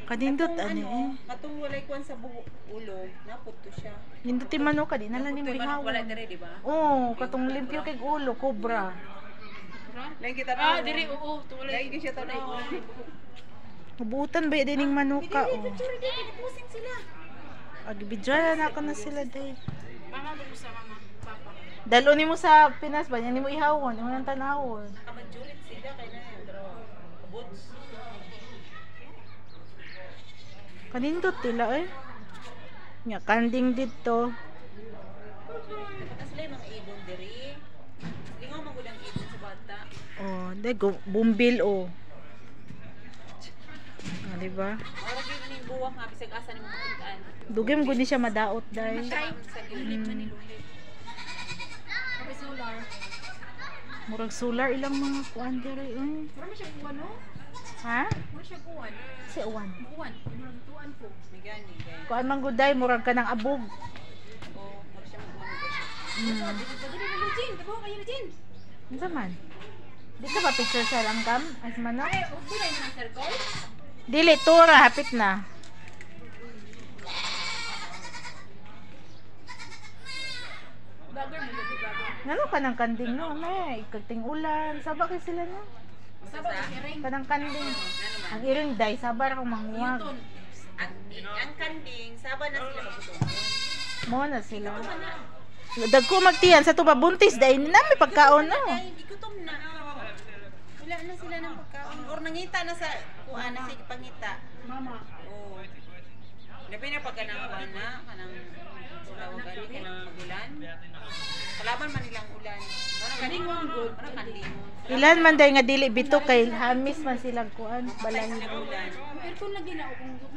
Kadindot ani eh. Katong walay kuan sa buhok ulo, napudto siya. Nindot ti manok kadi na lang ni Wala bihawon. dire, di ba? Oh, katong limpyo kay ulo, cobra. Lain kita na. Diri oo, tuloy. Lain gyud siya to na. Mabutan ba dining manuka oh. Picture di pusing sila. Agbidyan na ako na sila day. Mama mo sa mama, papa. Dalo nimo sa Pinas ba? Yan nimo ihawon, imo nang tanawon. Nakamadjulit sila kay na yung boots. Kanindot tila eh. Nya kanding dito. Tapos sila yung mga ibon diri. Lingaw man gud ang ibon sa bata. Oh, day bumbil oh. Ah, di ba? Ora gyud ning buwak nga bisag asa nimo makitaan. Dugim gud ni siya madaot day. Sa gilid man ni lulit. Kapag solar. Murag solar ilang mga kuan diri eh. Mura siya kuwan no? Ha? Mura siya kuwan. Si Uwan. Kuwan, mura tuan ko. Migani gay. Kuan man gud day murag ka ng abog. Oh, mura siya magmano ba Mm. siya. Dili na Eugene, kabo kayo Eugene. Unsa man? Di ka ba picture sa langgam? As manok? Ay, ugbo na yung circle. Dili tura hapit na. Vlogger mo gabi vlogger. Ngano ka ng kanding no? May kagting ulan. Saba kay sila no? Sabag ang iring. Kanang kanding. Ang iring day sabar akong manguwag. Yuton. Ang kanding, saba na sila magutong. Mo na sila. Dagko magtiyan sa tuba buntis day na may pagkaon no. Ay, gutom na. Wala na sila ng pagkaon. Or nangita na sa kuan na sige pangita. Mama. Oh. Labi na pagka nang kuan na kanang tawag ani kanang magulan. Kalaban man nilang ulan. Kaningon good. Ano kandingon. Ilan man day nga dili bito kay hamis man silang kuan balay. Ulan. Aircon lagi na ako kung